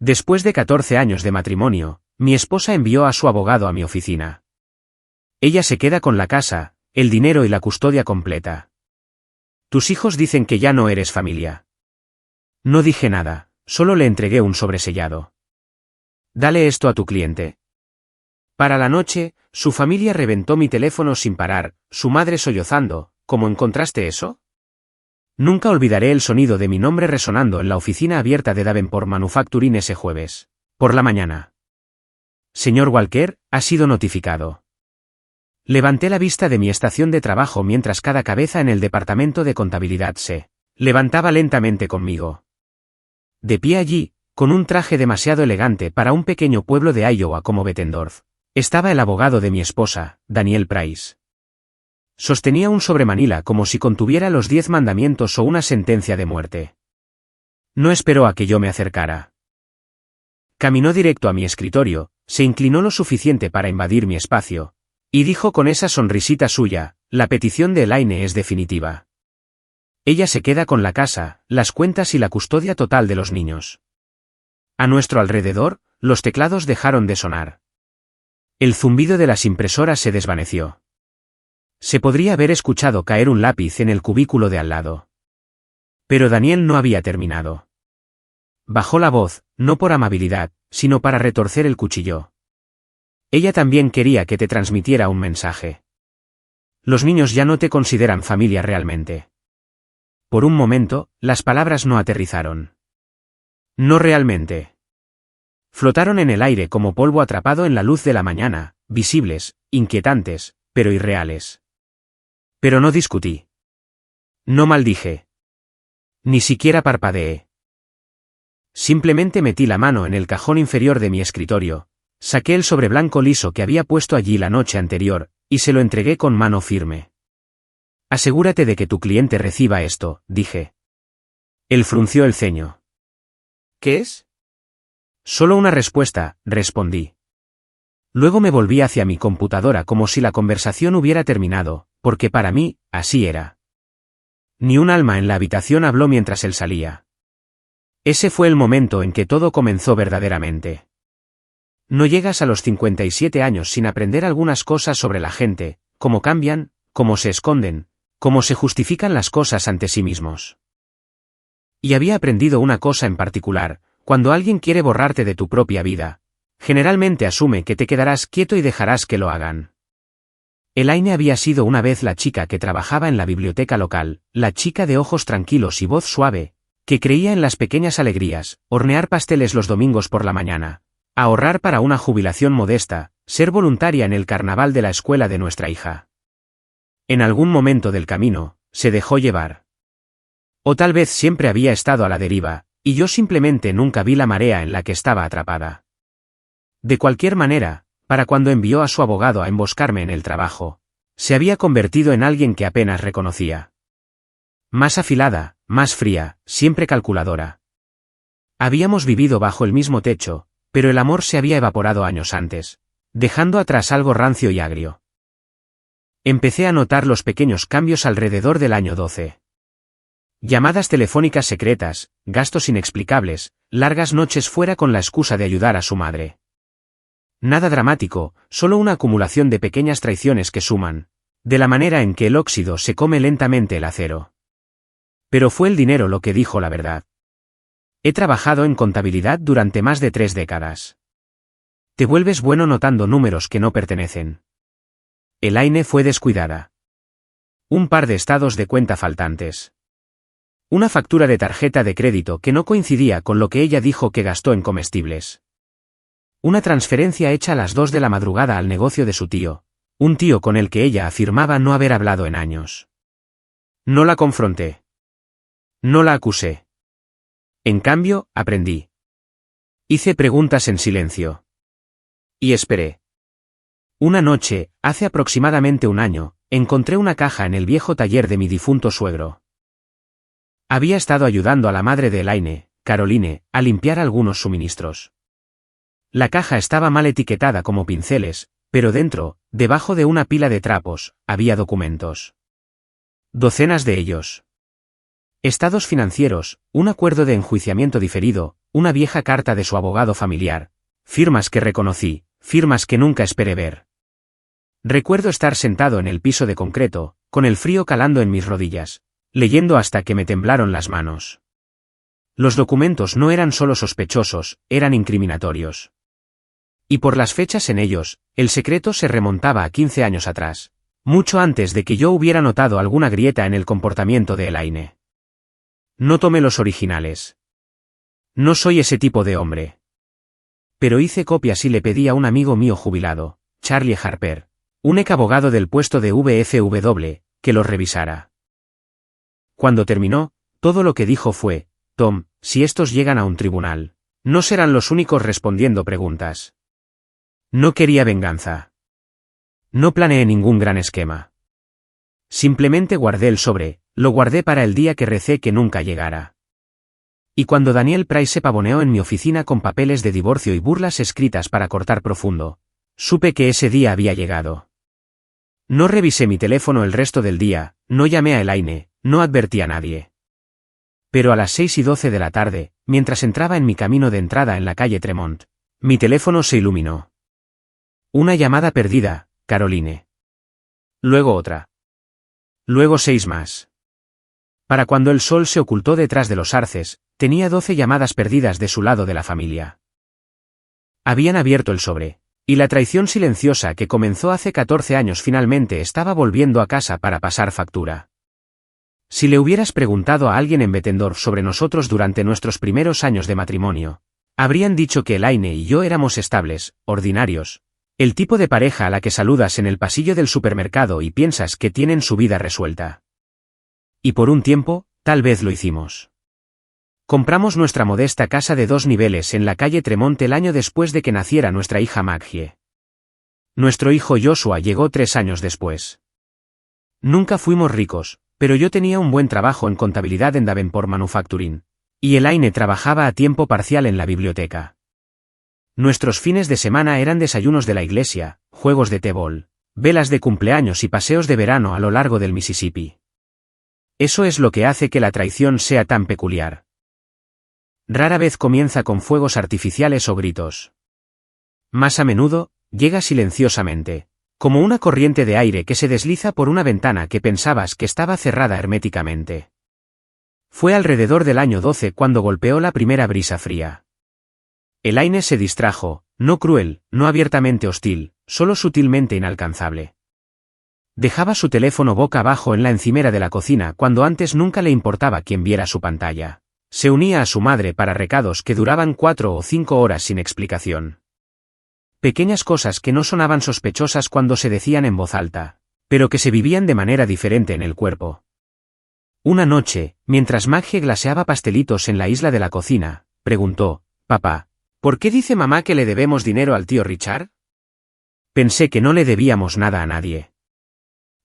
Después de 14 años de matrimonio, mi esposa envió a su abogado a mi oficina. Ella se queda con la casa, el dinero y la custodia completa. Tus hijos dicen que ya no eres familia. No dije nada, solo le entregué un sobresellado. Dale esto a tu cliente. Para la noche, su familia reventó mi teléfono sin parar, su madre sollozando. ¿Cómo encontraste eso? Nunca olvidaré el sonido de mi nombre resonando en la oficina abierta de Davenport Manufacturing ese jueves, por la mañana. Señor Walker, ha sido notificado. Levanté la vista de mi estación de trabajo mientras cada cabeza en el departamento de contabilidad se levantaba lentamente conmigo. De pie allí, con un traje demasiado elegante para un pequeño pueblo de Iowa como Bettendorf, estaba el abogado de mi esposa, Daniel Price. Sostenía un sobremanila como si contuviera los 10 mandamientos o una sentencia de muerte. No esperó a que yo me acercara. Caminó directo a mi escritorio, se inclinó lo suficiente para invadir mi espacio, y dijo con esa sonrisita suya, la petición de Elaine es definitiva. Ella se queda con la casa, las cuentas y la custodia total de los niños. A nuestro alrededor, los teclados dejaron de sonar. El zumbido de las impresoras se desvaneció. Se podría haber escuchado caer un lápiz en el cubículo de al lado. Pero Daniel no había terminado. Bajó la voz, no por amabilidad, sino para retorcer el cuchillo. Ella también quería que te transmitiera un mensaje. Los niños ya no te consideran familia realmente. Por un momento, las palabras no aterrizaron. No realmente. Flotaron en el aire como polvo atrapado en la luz de la mañana, visibles, inquietantes, pero irreales. Pero no discutí. No maldije. Ni siquiera parpadeé. Simplemente metí la mano en el cajón inferior de mi escritorio, saqué el sobre blanco liso que había puesto allí la noche anterior, y se lo entregué con mano firme. Asegúrate de que tu cliente reciba esto, dije. Él frunció el ceño. ¿Qué es? Solo una respuesta, respondí. Luego me volví hacia mi computadora como si la conversación hubiera terminado, porque para mí, así era. Ni un alma en la habitación habló mientras él salía. Ese fue el momento en que todo comenzó verdaderamente. No llegas a los 57 años sin aprender algunas cosas sobre la gente, cómo cambian, cómo se esconden, cómo se justifican las cosas ante sí mismos. Y había aprendido una cosa en particular: cuando alguien quiere borrarte de tu propia vida, generalmente asume que te quedarás quieto y dejarás que lo hagan. Elaine había sido una vez la chica que trabajaba en la biblioteca local, la chica de ojos tranquilos y voz suave, que creía en las pequeñas alegrías, hornear pasteles los domingos por la mañana, ahorrar para una jubilación modesta, ser voluntaria en el carnaval de la escuela de nuestra hija. En algún momento del camino, se dejó llevar. O tal vez siempre había estado a la deriva, y yo simplemente nunca vi la marea en la que estaba atrapada. De cualquier manera, para cuando envió a su abogado a emboscarme en el trabajo, se había convertido en alguien que apenas reconocía. Más afilada, más fría, siempre calculadora. Habíamos vivido bajo el mismo techo, pero el amor se había evaporado años antes, dejando atrás algo rancio y agrio. Empecé a notar los pequeños cambios alrededor del año 12. Llamadas telefónicas secretas, gastos inexplicables, largas noches fuera con la excusa de ayudar a su madre. Nada dramático, solo una acumulación de pequeñas traiciones que suman, de la manera en que el óxido se come lentamente el acero. Pero fue el dinero lo que dijo la verdad. He trabajado en contabilidad durante más de 3 décadas. Te vuelves bueno notando números que no pertenecen. Elaine fue descuidada. Un par de estados de cuenta faltantes. Una factura de tarjeta de crédito que no coincidía con lo que ella dijo que gastó en comestibles. Una transferencia hecha a las 2 de la madrugada al negocio de su tío, un tío con el que ella afirmaba no haber hablado en años. No la confronté. No la acusé. En cambio, aprendí. Hice preguntas en silencio. Y esperé. Una noche, hace aproximadamente un año, encontré una caja en el viejo taller de mi difunto suegro. Había estado ayudando a la madre de Elaine, Caroline, a limpiar algunos suministros. La caja estaba mal etiquetada como pinceles, pero dentro, debajo de una pila de trapos, había documentos. Docenas de ellos. Estados financieros, un acuerdo de enjuiciamiento diferido, una vieja carta de su abogado familiar. Firmas que reconocí, firmas que nunca esperé ver. Recuerdo estar sentado en el piso de concreto, con el frío calando en mis rodillas, leyendo hasta que me temblaron las manos. Los documentos no eran solo sospechosos, eran incriminatorios. Y por las fechas en ellos, el secreto se remontaba a 15 años atrás, mucho antes de que yo hubiera notado alguna grieta en el comportamiento de Elaine. No tomé los originales. No soy ese tipo de hombre. Pero hice copias y le pedí a un amigo mío jubilado, Charlie Harper, un ex abogado del puesto de VFW, que los revisara. Cuando terminó, todo lo que dijo fue: Tom, si estos llegan a un tribunal, no serán los únicos respondiendo preguntas. No quería venganza. No planeé ningún gran esquema. Simplemente guardé el sobre, lo guardé para el día que recé que nunca llegara. Y cuando Daniel Price se pavoneó en mi oficina con papeles de divorcio y burlas escritas para cortar profundo, supe que ese día había llegado. No revisé mi teléfono el resto del día, no llamé a Elaine, no advertí a nadie. Pero a las 6:12 de la tarde, mientras entraba en mi camino de entrada en la calle Tremont, mi teléfono se iluminó. Una llamada perdida, Caroline. Luego otra. Luego 6 más. Para cuando el sol se ocultó detrás de los arces, tenía 12 llamadas perdidas de su lado de la familia. Habían abierto el sobre, y la traición silenciosa que comenzó hace 14 años finalmente estaba volviendo a casa para pasar factura. Si le hubieras preguntado a alguien en Bettendorf sobre nosotros durante nuestros primeros años de matrimonio, habrían dicho que Elaine y yo éramos estables, ordinarios, el tipo de pareja a la que saludas en el pasillo del supermercado y piensas que tienen su vida resuelta. Y por un tiempo, tal vez lo hicimos. Compramos nuestra modesta casa de 2 niveles en la calle Tremont el año después de que naciera nuestra hija Maggie. Nuestro hijo Joshua llegó 3 años después. Nunca fuimos ricos, pero yo tenía un buen trabajo en contabilidad en Davenport Manufacturing, y Elaine trabajaba a tiempo parcial en la biblioteca. Nuestros fines de semana eran desayunos de la iglesia, juegos de tébol, velas de cumpleaños y paseos de verano a lo largo del Mississippi. Eso es lo que hace que la traición sea tan peculiar. Rara vez comienza con fuegos artificiales o gritos. Más a menudo, llega silenciosamente, como una corriente de aire que se desliza por una ventana que pensabas que estaba cerrada herméticamente. Fue alrededor del año 12 cuando golpeó la primera brisa fría. Elaine se distrajo, no cruel, no abiertamente hostil, solo sutilmente inalcanzable. Dejaba su teléfono boca abajo en la encimera de la cocina cuando antes nunca le importaba quién viera su pantalla. Se unía a su madre para recados que duraban 4 o 5 horas sin explicación. Pequeñas cosas que no sonaban sospechosas cuando se decían en voz alta, pero que se vivían de manera diferente en el cuerpo. Una noche, mientras Maggie glaseaba pastelitos en la isla de la cocina, preguntó: «Papá, ¿por qué dice mamá que le debemos dinero al tío Richard?» Pensé que no le debíamos nada a nadie.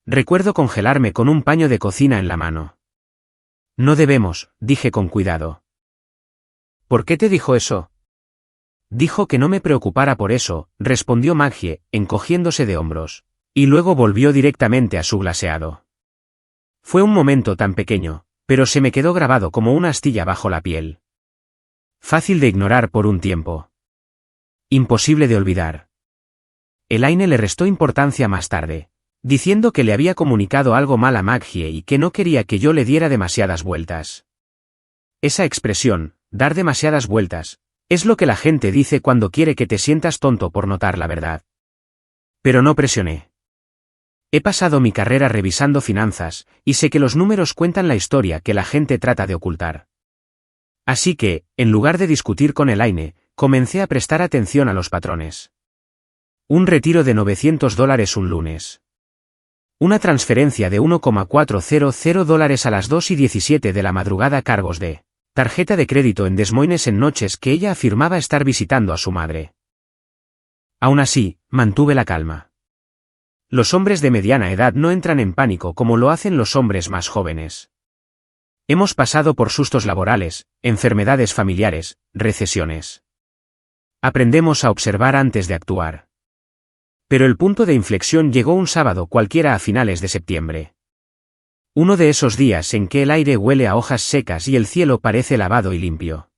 Recuerdo congelarme con un paño de cocina en la mano. «No debemos», dije con cuidado. «¿Por qué te dijo eso?» «Dijo que no me preocupara por eso», respondió Maggie, encogiéndose de hombros, y luego volvió directamente a su glaseado. Fue un momento tan pequeño, pero se me quedó grabado como una astilla bajo la piel. Fácil de ignorar por un tiempo. Imposible de olvidar. Elaine le restó importancia más tarde, diciendo que le había comunicado algo mal a Maggie y que no quería que yo le diera demasiadas vueltas. Esa expresión, dar demasiadas vueltas, es lo que la gente dice cuando quiere que te sientas tonto por notar la verdad. Pero no presioné. He pasado mi carrera revisando finanzas, y sé que los números cuentan la historia que la gente trata de ocultar. Así que, en lugar de discutir con Elaine, comencé a prestar atención a los patrones. Un retiro de $900 un lunes. Una transferencia de $1,400 a las 2:17 de la madrugada a cargos de tarjeta de crédito en Des Moines en noches que ella afirmaba estar visitando a su madre. Aún así, mantuve la calma. Los hombres de mediana edad no entran en pánico como lo hacen los hombres más jóvenes. Hemos pasado por sustos laborales, enfermedades familiares, recesiones. Aprendemos a observar antes de actuar. Pero el punto de inflexión llegó un sábado cualquiera a finales de septiembre. Uno de esos días en que el aire huele a hojas secas y el cielo parece lavado y limpio.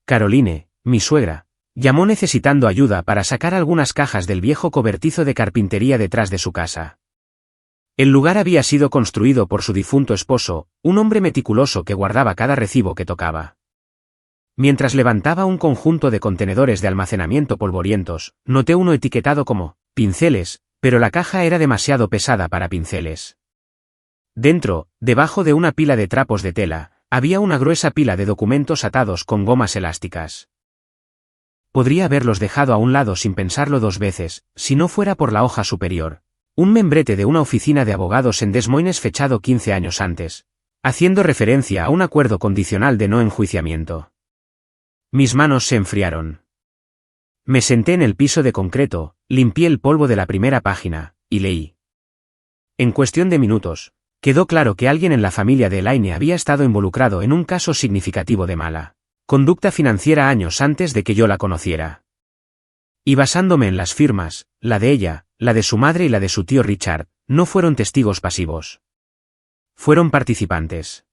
Caroline, mi suegra, llamó necesitando ayuda para sacar algunas cajas del viejo cobertizo de carpintería detrás de su casa. El lugar había sido construido por su difunto esposo, un hombre meticuloso que guardaba cada recibo que tocaba. Mientras levantaba un conjunto de contenedores de almacenamiento polvorientos, noté uno etiquetado como pinceles, pero la caja era demasiado pesada para pinceles. Dentro, debajo de una pila de trapos de tela, había una gruesa pila de documentos atados con gomas elásticas. Podría haberlos dejado a un lado sin pensarlo dos veces, si no fuera por la hoja superior. Un membrete de una oficina de abogados en Des Moines fechado 15 años antes, haciendo referencia a un acuerdo condicional de no enjuiciamiento. Mis manos se enfriaron. Me senté en el piso de concreto, limpié el polvo de la primera página, y leí. En cuestión de minutos, quedó claro que alguien en la familia de Elaine había estado involucrado en un caso significativo de mala conducta financiera años antes de que yo la conociera. Y basándome en las firmas, la de ella, la de su madre y la de su tío Richard, no fueron testigos pasivos. Fueron participantes.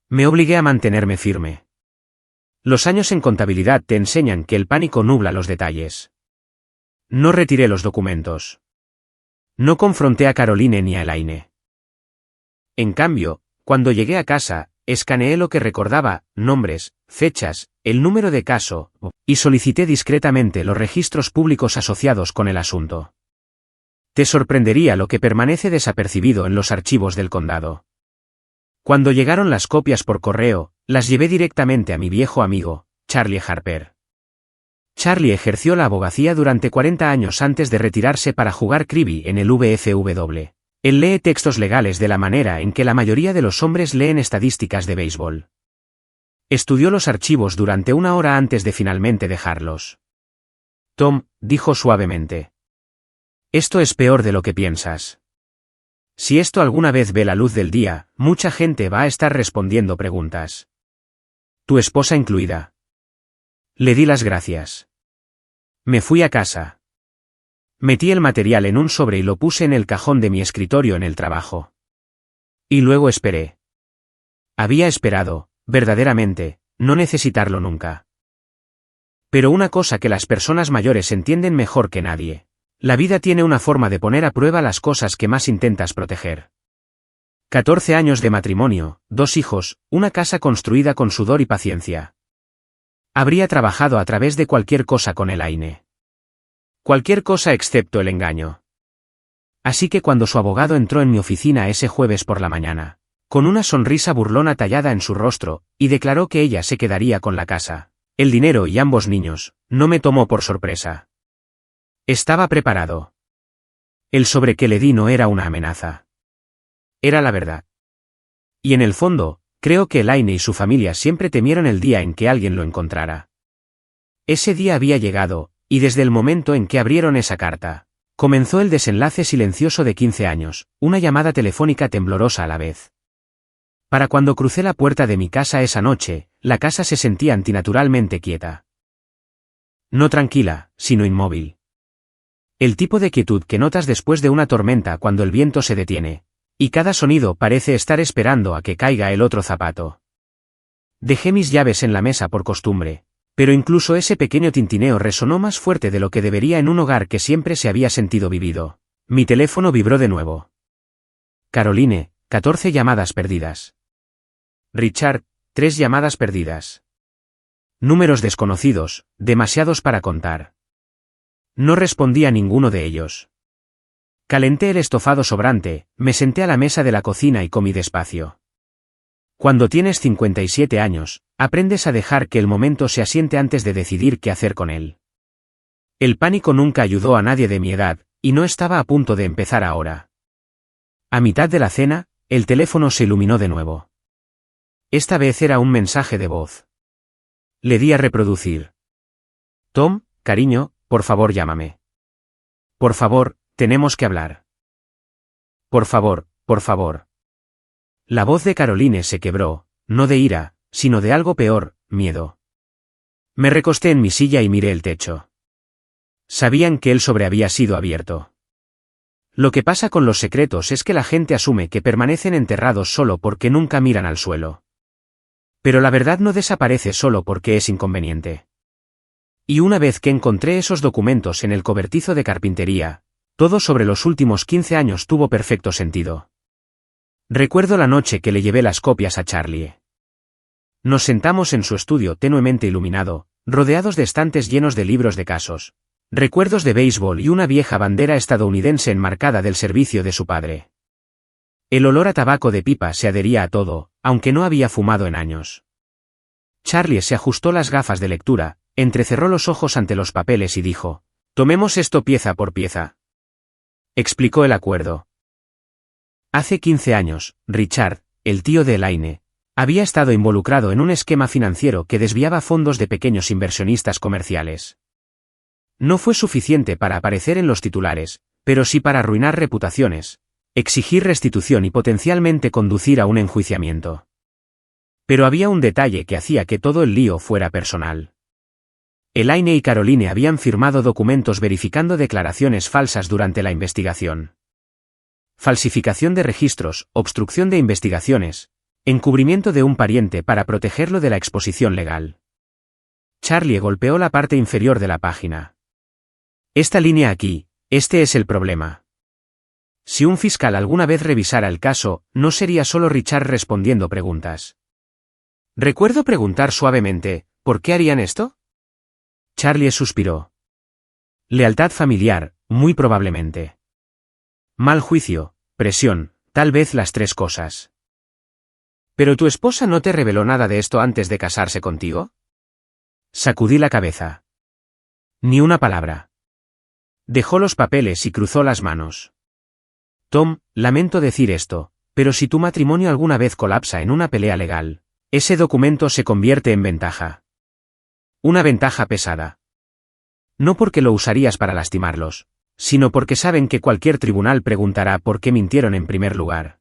Me obligué a mantenerme firme. Los años en contabilidad te enseñan que el pánico nubla los detalles. No retiré los documentos. No confronté a Caroline ni a Elaine. En cambio, cuando llegué a casa, escaneé lo que recordaba, nombres, fechas, el número de caso, y solicité discretamente los registros públicos asociados con el asunto. Te sorprendería lo que permanece desapercibido en los archivos del condado. Cuando llegaron las copias por correo, las llevé directamente a mi viejo amigo, Charlie Harper. Charlie ejerció la abogacía durante 40 años antes de retirarse para jugar Cribbie en el VFW. Él lee textos legales de la manera en que la mayoría de los hombres leen estadísticas de béisbol. Estudió los archivos durante una hora antes de finalmente dejarlos. Tom, dijo suavemente. Esto es peor de lo que piensas. Si esto alguna vez ve la luz del día, mucha gente va a estar respondiendo preguntas. Tu esposa incluida. Le di las gracias. Me fui a casa. Metí el material en un sobre y lo puse en el cajón de mi escritorio en el trabajo. Y luego esperé. Había esperado, verdaderamente, no necesitarlo nunca. Pero una cosa que las personas mayores entienden mejor que nadie. La vida tiene una forma de poner a prueba las cosas que más intentas proteger. 14 años de matrimonio, 2 hijos, una casa construida con sudor y paciencia. Habría trabajado a través de cualquier cosa con Elaine. Cualquier cosa excepto el engaño. Así que cuando su abogado entró en mi oficina ese jueves por la mañana, con una sonrisa burlona tallada en su rostro, y declaró que ella se quedaría con la casa, el dinero y ambos niños, no me tomó por sorpresa. Estaba preparado. El sobre que le di no era una amenaza. Era la verdad. Y en el fondo, creo que Elaine y su familia siempre temieron el día en que alguien lo encontrara. Ese día había llegado, y desde el momento en que abrieron esa carta, comenzó el desenlace silencioso de 15 años, una llamada telefónica temblorosa a la vez. Para cuando crucé la puerta de mi casa esa noche, la casa se sentía antinaturalmente quieta. No tranquila, sino inmóvil. El tipo de quietud que notas después de una tormenta cuando el viento se detiene, y cada sonido parece estar esperando a que caiga el otro zapato. Dejé mis llaves en la mesa por costumbre, pero incluso ese pequeño tintineo resonó más fuerte de lo que debería en un hogar que siempre se había sentido vivido. Mi teléfono vibró de nuevo. Caroline, 14 llamadas perdidas. Richard, 3 llamadas perdidas. Números desconocidos, demasiados para contar. No respondí a ninguno de ellos. Calenté el estofado sobrante, me senté a la mesa de la cocina y comí despacio. Cuando tienes 57 años, aprendes a dejar que el momento se asiente antes de decidir qué hacer con él. El pánico nunca ayudó a nadie de mi edad, y no estaba a punto de empezar ahora. A mitad de la cena, el teléfono se iluminó de nuevo. Esta vez era un mensaje de voz. Le di a reproducir. Tom, cariño, por favor llámame. Por favor, tenemos que hablar. Por favor, por favor. La voz de Caroline se quebró, no de ira, sino de algo peor, miedo. Me recosté en mi silla y miré el techo. Sabían que el sobre había sido abierto. Lo que pasa con los secretos es que la gente asume que permanecen enterrados solo porque nunca miran al suelo. Pero la verdad no desaparece solo porque es inconveniente. Y una vez que encontré esos documentos en el cobertizo de carpintería, todo sobre los últimos 15 años tuvo perfecto sentido. Recuerdo la noche que le llevé las copias a Charlie. Nos sentamos en su estudio tenuemente iluminado, rodeados de estantes llenos de libros de casos, recuerdos de béisbol y una vieja bandera estadounidense enmarcada del servicio de su padre. El olor a tabaco de pipa se adhería a todo, aunque no había fumado en años. Charlie se ajustó las gafas de lectura, entrecerró los ojos ante los papeles y dijo: «Tomemos esto pieza por pieza». Explicó el acuerdo. Hace 15 años, Richard, el tío de Elaine, había estado involucrado en un esquema financiero que desviaba fondos de pequeños inversionistas comerciales. No fue suficiente para aparecer en los titulares, pero sí para arruinar reputaciones, exigir restitución y potencialmente conducir a un enjuiciamiento. Pero había un detalle que hacía que todo el lío fuera personal. Elaine y Caroline habían firmado documentos verificando declaraciones falsas durante la investigación. Falsificación de registros, obstrucción de investigaciones, encubrimiento de un pariente para protegerlo de la exposición legal. Charlie golpeó la parte inferior de la página. Esta línea aquí, este es el problema. Si un fiscal alguna vez revisara el caso, no sería solo Richard respondiendo preguntas. Recuerdo preguntar suavemente, ¿por qué harían esto? Charlie suspiró. Lealtad familiar, muy probablemente. Mal juicio, presión, tal vez las tres cosas. ¿Pero tu esposa no te reveló nada de esto antes de casarse contigo? Sacudí la cabeza. Ni una palabra. Dejó los papeles y cruzó las manos. Tom, lamento decir esto, pero si tu matrimonio alguna vez colapsa en una pelea legal, ese documento se convierte en ventaja. Una ventaja pesada. No porque lo usarías para lastimarlos, sino porque saben que cualquier tribunal preguntará por qué mintieron en primer lugar.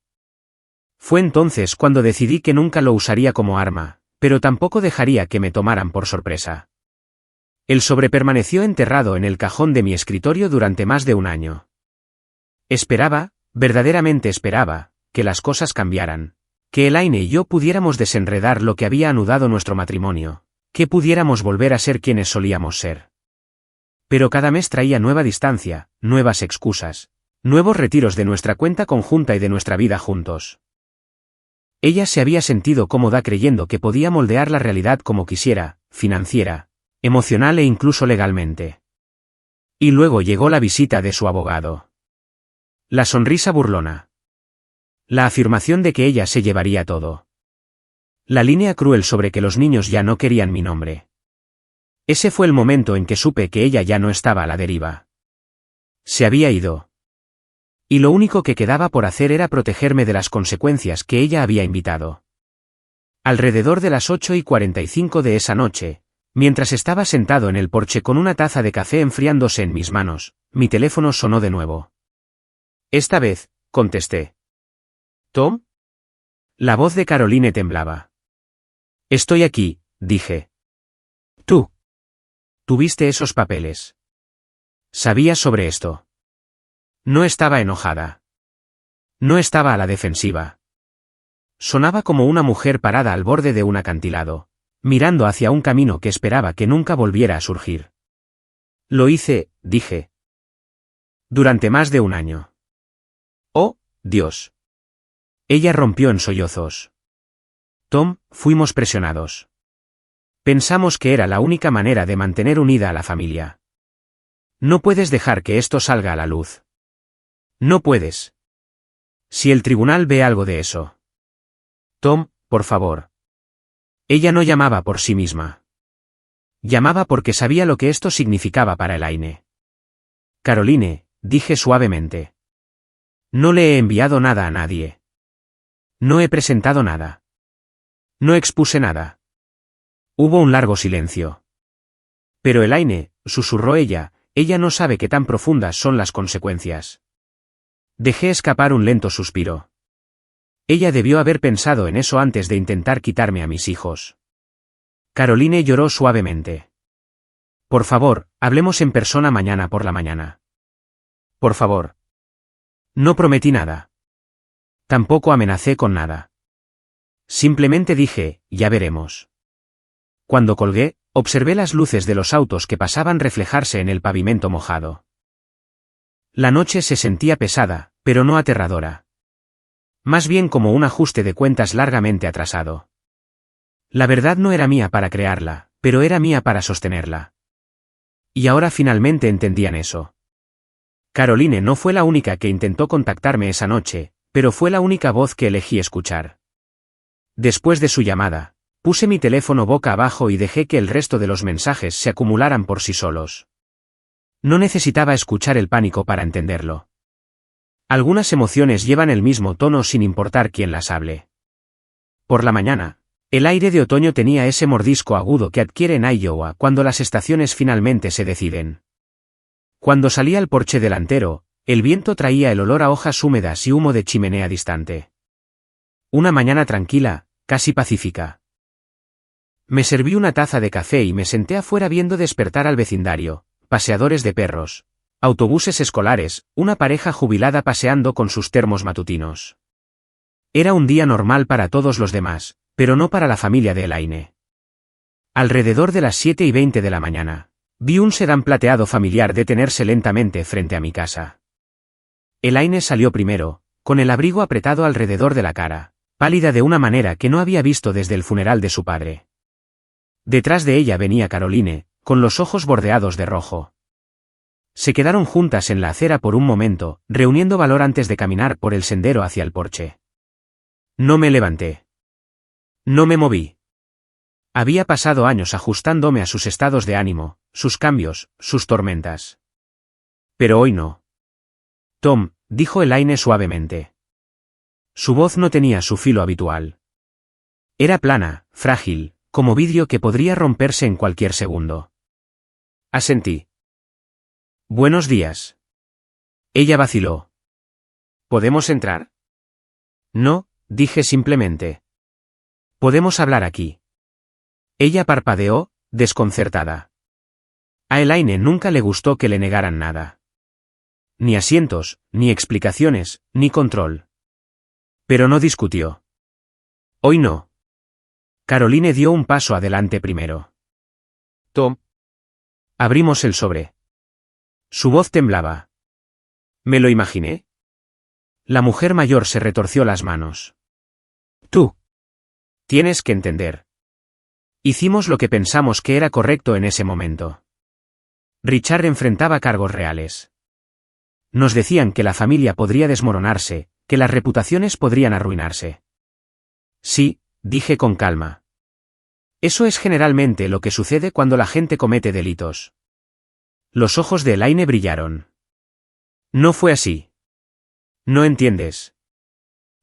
Fue entonces cuando decidí que nunca lo usaría como arma, pero tampoco dejaría que me tomaran por sorpresa. El sobre permaneció enterrado en el cajón de mi escritorio durante más de un año. Esperaba, verdaderamente esperaba, que las cosas cambiaran, que Elaine y yo pudiéramos desenredar lo que había anudado nuestro matrimonio, que pudiéramos volver a ser quienes solíamos ser. Pero cada mes traía nueva distancia, nuevas excusas, nuevos retiros de nuestra cuenta conjunta y de nuestra vida juntos. Ella se había sentido cómoda creyendo que podía moldear la realidad como quisiera, financiera, emocional e incluso legalmente. Y luego llegó la visita de su abogado. La sonrisa burlona. La afirmación de que ella se llevaría todo. La línea cruel sobre que los niños ya no querían mi nombre. Ese fue el momento en que supe que ella ya no estaba a la deriva. Se había ido. Y lo único que quedaba por hacer era protegerme de las consecuencias que ella había invitado. Alrededor de las 8:45 de esa noche, mientras estaba sentado en el porche con una taza de café enfriándose en mis manos, mi teléfono sonó de nuevo. Esta vez, contesté. ¿Tom? La voz de Caroline temblaba. Estoy aquí, dije. Tú. Tuviste esos papeles. Sabías sobre esto. No estaba enojada. No estaba a la defensiva. Sonaba como una mujer parada al borde de un acantilado, mirando hacia un camino que esperaba que nunca volviera a surgir. Lo hice, dije. Durante más de un año. Oh, Dios. Ella rompió en sollozos. Tom, fuimos presionados. Pensamos que era la única manera de mantener unida a la familia. No puedes dejar que esto salga a la luz. No puedes. Si el tribunal ve algo de eso. Tom, por favor. Ella no llamaba por sí misma. Llamaba porque sabía lo que esto significaba para Elaine. Caroline, dije suavemente. No le he enviado nada a nadie. No he presentado nada. No expuse nada. Hubo un largo silencio. Pero Elaine, susurró ella no sabe qué tan profundas son las consecuencias. Dejé escapar un lento suspiro. Ella debió haber pensado en eso antes de intentar quitarme a mis hijos. Caroline lloró suavemente. Por favor, hablemos en persona mañana por la mañana. Por favor. No prometí nada. Tampoco amenacé con nada. Simplemente dije, ya veremos. Cuando colgué, observé las luces de los autos que pasaban reflejarse en el pavimento mojado. La noche se sentía pesada, pero no aterradora. Más bien como un ajuste de cuentas largamente atrasado. La verdad no era mía para crearla, pero era mía para sostenerla. Y ahora finalmente entendían eso. Caroline no fue la única que intentó contactarme esa noche, pero fue la única voz que elegí escuchar. Después de su llamada, puse mi teléfono boca abajo y dejé que el resto de los mensajes se acumularan por sí solos. No necesitaba escuchar el pánico para entenderlo. Algunas emociones llevan el mismo tono sin importar quién las hable. Por la mañana, el aire de otoño tenía ese mordisco agudo que adquiere en Iowa cuando las estaciones finalmente se deciden. Cuando salí al porche delantero, el viento traía el olor a hojas húmedas y humo de chimenea distante. Una mañana tranquila, casi pacífica. Me serví una taza de café y me senté afuera viendo despertar al vecindario, paseadores de perros, autobuses escolares, una pareja jubilada paseando con sus termos matutinos. Era un día normal para todos los demás, pero no para la familia de Elaine. Alrededor de las 7:20 de la mañana, vi un sedán plateado familiar detenerse lentamente frente a mi casa. Elaine salió primero, con el abrigo apretado alrededor de la cara, pálida de una manera que no había visto desde el funeral de su padre. Detrás de ella venía Caroline, con los ojos bordeados de rojo. Se quedaron juntas en la acera por un momento, reuniendo valor antes de caminar por el sendero hacia el porche. No me levanté. No me moví. Había pasado años ajustándome a sus estados de ánimo, sus cambios, sus tormentas. Pero hoy no. Tom, dijo Elaine suavemente. Su voz no tenía su filo habitual. Era plana, frágil, como vidrio que podría romperse en cualquier segundo. Asentí. Buenos días. Ella vaciló. ¿Podemos entrar? No, dije simplemente. Podemos hablar aquí. Ella parpadeó, desconcertada. A Elaine nunca le gustó que le negaran nada. Ni asientos, ni explicaciones, ni control. Pero no discutió. Hoy no. Caroline dio un paso adelante primero. Tom. Abrimos el sobre. Su voz temblaba. ¿Me lo imaginé? La mujer mayor se retorció las manos. Tú. Tienes que entender. Hicimos lo que pensamos que era correcto en ese momento. Richard enfrentaba cargos reales. Nos decían que la familia podría desmoronarse, que las reputaciones podrían arruinarse. Sí, dije con calma. Eso es generalmente lo que sucede cuando la gente comete delitos. Los ojos de Elaine brillaron. No fue así. No entiendes.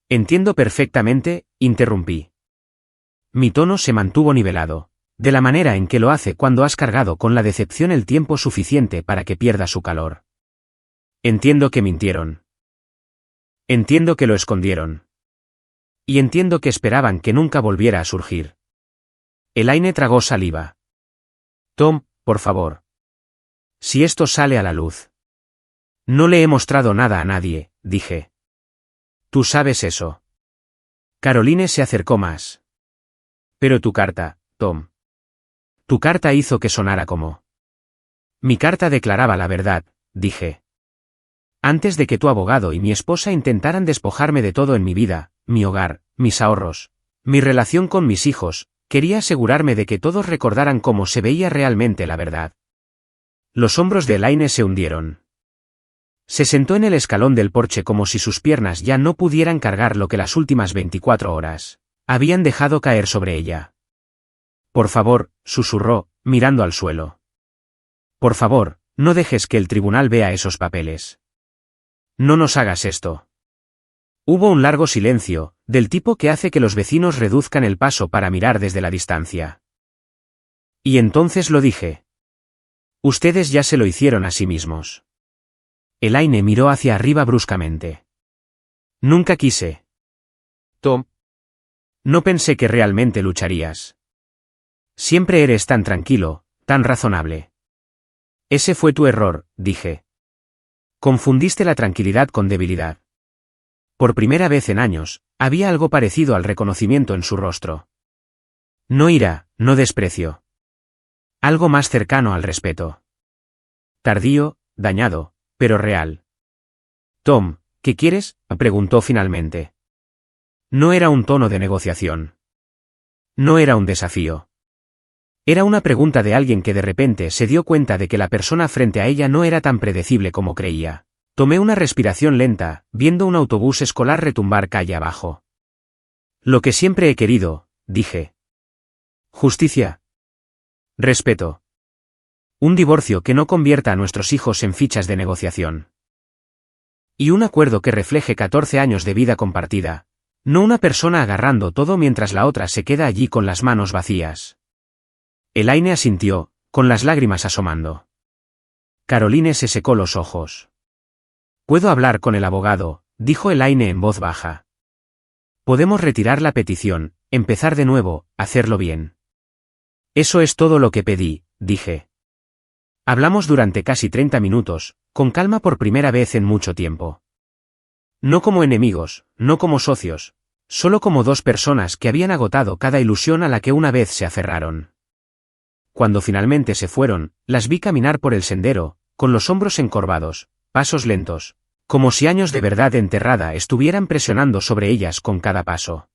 Entiendo perfectamente, interrumpí. Mi tono se mantuvo nivelado, de la manera en que lo hace cuando has cargado con la decepción el tiempo suficiente para que pierda su calor. Entiendo que mintieron. Entiendo que lo escondieron. Y entiendo que esperaban que nunca volviera a surgir. Elaine tragó saliva. Tom, por favor. Si esto sale a la luz. No le he mostrado nada a nadie, dije. Tú sabes eso. Caroline se acercó más. Pero tu carta, Tom. Tu carta hizo que sonara como. Mi carta declaraba la verdad, dije. Antes de que tu abogado y mi esposa intentaran despojarme de todo en mi vida, mi hogar, mis ahorros, mi relación con mis hijos, quería asegurarme de que todos recordaran cómo se veía realmente la verdad. Los hombros de Elaine se hundieron. Se sentó en el escalón del porche como si sus piernas ya no pudieran cargar lo que las últimas 24 horas habían dejado caer sobre ella. Por favor, susurró, mirando al suelo. Por favor, no dejes que el tribunal vea esos papeles. No nos hagas esto. Hubo un largo silencio, del tipo que hace que los vecinos reduzcan el paso para mirar desde la distancia. Y entonces lo dije. Ustedes ya se lo hicieron a sí mismos. Elaine miró hacia arriba bruscamente. Nunca quise. Tom. No pensé que realmente lucharías. Siempre eres tan tranquilo, tan razonable. Ese fue tu error, dije. Confundiste la tranquilidad con debilidad. Por primera vez en años, había algo parecido al reconocimiento en su rostro. No ira, no desprecio. Algo más cercano al respeto. Tardío, dañado, pero real. Tom, ¿qué quieres?, preguntó finalmente. No era un tono de negociación. No era un desafío. Era una pregunta de alguien que de repente se dio cuenta de que la persona frente a ella no era tan predecible como creía. Tomé una respiración lenta, viendo un autobús escolar retumbar calle abajo. Lo que siempre he querido, dije. Justicia. Respeto. Un divorcio que no convierta a nuestros hijos en fichas de negociación. Y un acuerdo que refleje 14 años de vida compartida. No una persona agarrando todo mientras la otra se queda allí con las manos vacías. Elaine asintió, con las lágrimas asomando. Caroline se secó los ojos. «Puedo hablar con el abogado», dijo Elaine en voz baja. «Podemos retirar la petición, empezar de nuevo, hacerlo bien». «Eso es todo lo que pedí», dije. Hablamos durante casi 30 minutos, con calma por primera vez en mucho tiempo. No como enemigos, no como socios, solo como dos personas que habían agotado cada ilusión a la que una vez se aferraron. Cuando finalmente se fueron, las vi caminar por el sendero, con los hombros encorvados, pasos lentos, como si años de verdad enterrada estuvieran presionando sobre ellas con cada paso.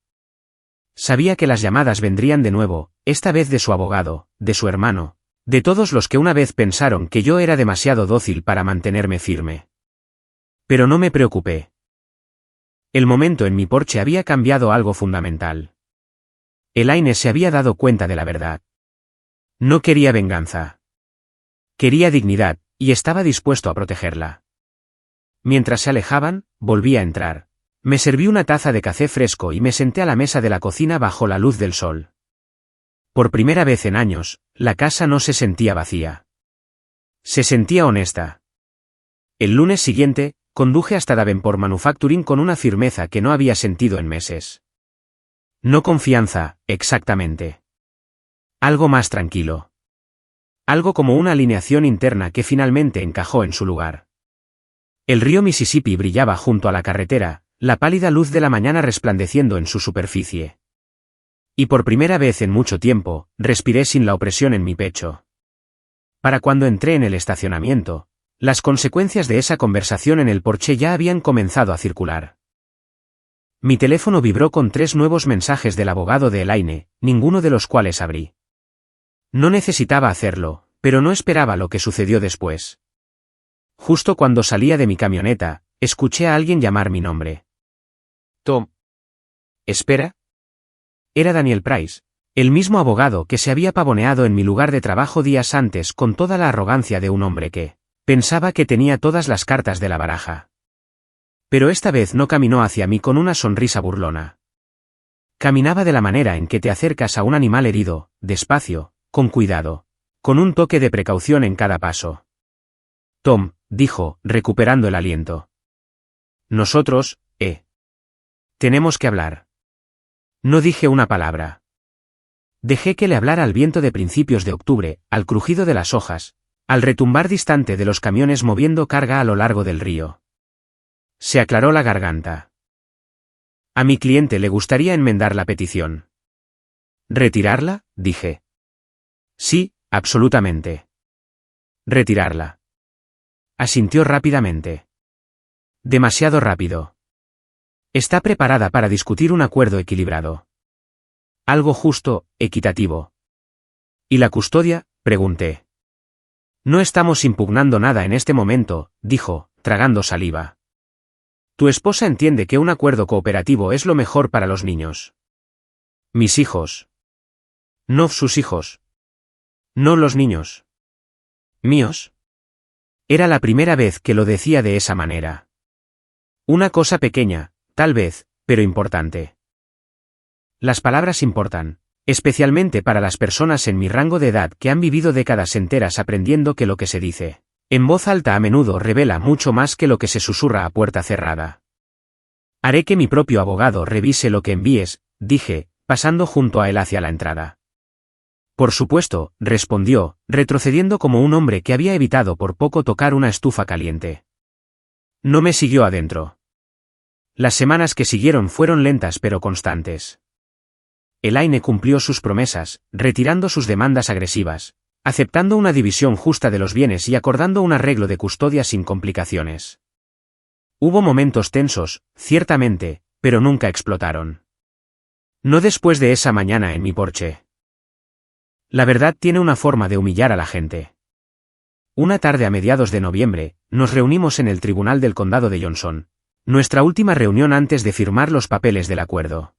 Sabía que las llamadas vendrían de nuevo, esta vez de su abogado, de su hermano, de todos los que una vez pensaron que yo era demasiado dócil para mantenerme firme. Pero no me preocupé. El momento en mi porche había cambiado algo fundamental. Elaine se había dado cuenta de la verdad. No quería venganza. Quería dignidad, y estaba dispuesto a protegerla. Mientras se alejaban, volví a entrar. Me serví una taza de café fresco y me senté a la mesa de la cocina bajo la luz del sol. Por primera vez en años, la casa no se sentía vacía. Se sentía honesta. El lunes siguiente, conduje hasta Davenport Manufacturing con una firmeza que no había sentido en meses. No confianza, exactamente. Algo más tranquilo. Algo como una alineación interna que finalmente encajó en su lugar. El río Mississippi brillaba junto a la carretera, la pálida luz de la mañana resplandeciendo en su superficie. Y por primera vez en mucho tiempo, respiré sin la opresión en mi pecho. Para cuando entré en el estacionamiento, las consecuencias de esa conversación en el porche ya habían comenzado a circular. Mi teléfono vibró con 3 nuevos mensajes del abogado de Elaine, ninguno de los cuales abrí. No necesitaba hacerlo, pero no esperaba lo que sucedió después. Justo cuando salía de mi camioneta, escuché a alguien llamar mi nombre. Tom. ¿Espera? Era Daniel Price, el mismo abogado que se había pavoneado en mi lugar de trabajo días antes con toda la arrogancia de un hombre que pensaba que tenía todas las cartas de la baraja. Pero esta vez no caminó hacia mí con una sonrisa burlona. Caminaba de la manera en que te acercas a un animal herido, despacio, con cuidado, con un toque de precaución en cada paso. Tom, dijo, recuperando el aliento. Nosotros, tenemos que hablar. No dije una palabra. Dejé que le hablara al viento de principios de octubre, al crujido de las hojas, al retumbar distante de los camiones moviendo carga a lo largo del río. Se aclaró la garganta. A mi cliente le gustaría enmendar la petición. ¿Retirarla?, dije. Sí, absolutamente. Retirarla. Asintió rápidamente. Demasiado rápido. Está preparada para discutir un acuerdo equilibrado. Algo justo, equitativo. ¿Y la custodia?, pregunté. No estamos impugnando nada en este momento, dijo, tragando saliva. Tu esposa entiende que un acuerdo cooperativo es lo mejor para los niños. Mis hijos. No sus hijos. No los niños. ¿Míos? Era la primera vez que lo decía de esa manera. Una cosa pequeña, tal vez, pero importante. Las palabras importan, especialmente para las personas en mi rango de edad que han vivido décadas enteras aprendiendo que lo que se dice en voz alta a menudo revela mucho más que lo que se susurra a puerta cerrada. Haré que mi propio abogado revise lo que envíes, dije, pasando junto a él hacia la entrada. Por supuesto, respondió, retrocediendo como un hombre que había evitado por poco tocar una estufa caliente. No me siguió adentro. Las semanas que siguieron fueron lentas pero constantes. Elaine cumplió sus promesas, retirando sus demandas agresivas, aceptando una división justa de los bienes y acordando un arreglo de custodia sin complicaciones. Hubo momentos tensos, ciertamente, pero nunca explotaron. No después de esa mañana en mi porche. La verdad tiene una forma de humillar a la gente. Una tarde a mediados de noviembre, nos reunimos en el Tribunal del Condado de Johnson, nuestra última reunión antes de firmar los papeles del acuerdo.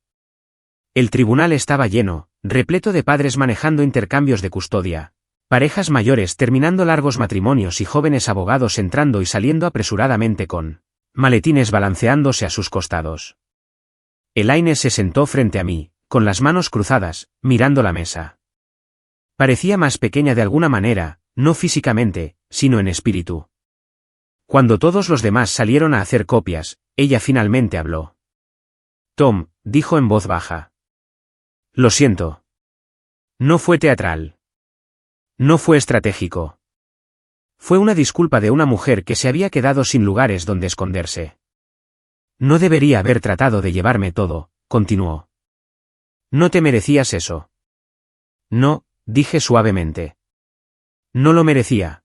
El tribunal estaba lleno, repleto de padres manejando intercambios de custodia, parejas mayores terminando largos matrimonios y jóvenes abogados entrando y saliendo apresuradamente con maletines balanceándose a sus costados. Elaine se sentó frente a mí, con las manos cruzadas, mirando la mesa. Parecía más pequeña de alguna manera, no físicamente, sino en espíritu. Cuando todos los demás salieron a hacer copias, ella finalmente habló. Tom, dijo en voz baja. Lo siento. No fue teatral. No fue estratégico. Fue una disculpa de una mujer que se había quedado sin lugares donde esconderse. No debería haber tratado de llevarme todo, continuó. No te merecías eso. No, dije suavemente. No lo merecía.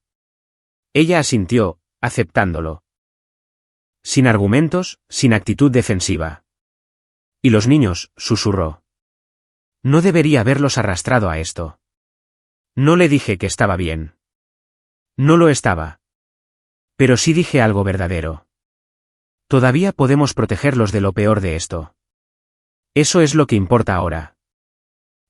Ella asintió, aceptándolo. Sin argumentos, sin actitud defensiva. ¿Y los niños?, susurró. No debería haberlos arrastrado a esto. No le dije que estaba bien. No lo estaba. Pero sí dije algo verdadero. Todavía podemos protegerlos de lo peor de esto. Eso es lo que importa ahora.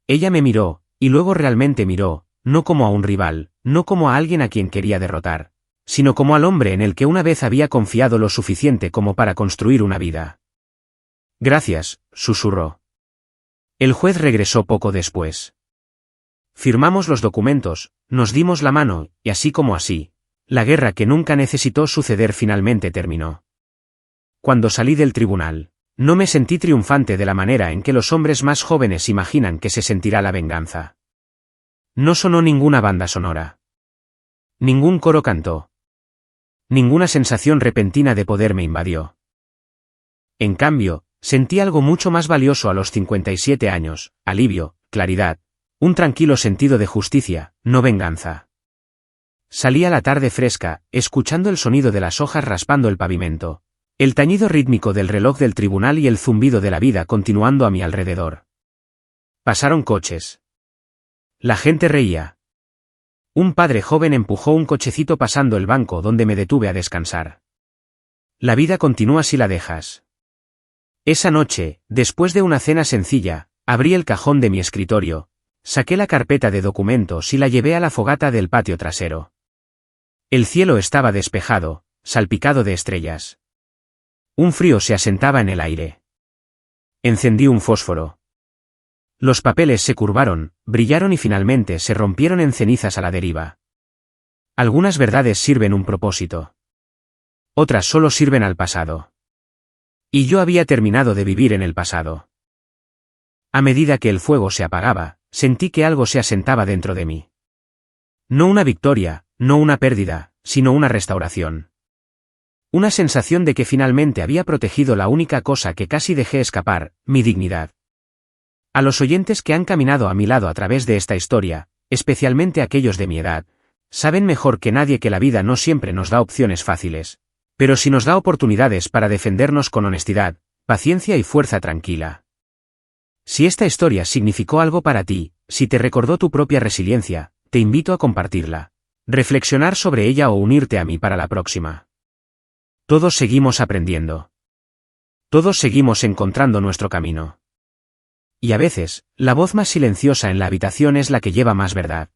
Ella me miró, y luego realmente miró, no como a un rival, no como a alguien a quien quería derrotar, sino como al hombre en el que una vez había confiado lo suficiente como para construir una vida. Gracias, susurró. El juez regresó poco después. Firmamos los documentos, nos dimos la mano, y así como así, la guerra que nunca necesitó suceder finalmente terminó. Cuando salí del tribunal, no me sentí triunfante de la manera en que los hombres más jóvenes imaginan que se sentirá la venganza. No sonó ninguna banda sonora. Ningún coro cantó. Ninguna sensación repentina de poder me invadió. En cambio, sentí algo mucho más valioso a los 57 años, alivio, claridad, un tranquilo sentido de justicia, no venganza. Salí a la tarde fresca, escuchando el sonido de las hojas raspando el pavimento, el tañido rítmico del reloj del tribunal y el zumbido de la vida continuando a mi alrededor. Pasaron coches. La gente reía. Un padre joven empujó un cochecito pasando el banco donde me detuve a descansar. La vida continúa si la dejas. Esa noche, después de una cena sencilla, abrí el cajón de mi escritorio, saqué la carpeta de documentos y la llevé a la fogata del patio trasero. El cielo estaba despejado, salpicado de estrellas. Un frío se asentaba en el aire. Encendí un fósforo. Los papeles se curvaron, brillaron y finalmente se rompieron en cenizas a la deriva. Algunas verdades sirven un propósito. Otras solo sirven al pasado. Y yo había terminado de vivir en el pasado. A medida que el fuego se apagaba, sentí que algo se asentaba dentro de mí. No una victoria, no una pérdida, sino una restauración. Una sensación de que finalmente había protegido la única cosa que casi dejé escapar, mi dignidad. A los oyentes que han caminado a mi lado a través de esta historia, especialmente aquellos de mi edad, saben mejor que nadie que la vida no siempre nos da opciones fáciles, pero sí nos da oportunidades para defendernos con honestidad, paciencia y fuerza tranquila. Si esta historia significó algo para ti, si te recordó tu propia resiliencia, te invito a compartirla, reflexionar sobre ella o unirte a mí para la próxima. Todos seguimos aprendiendo. Todos seguimos encontrando nuestro camino. Y a veces, la voz más silenciosa en la habitación es la que lleva más verdad.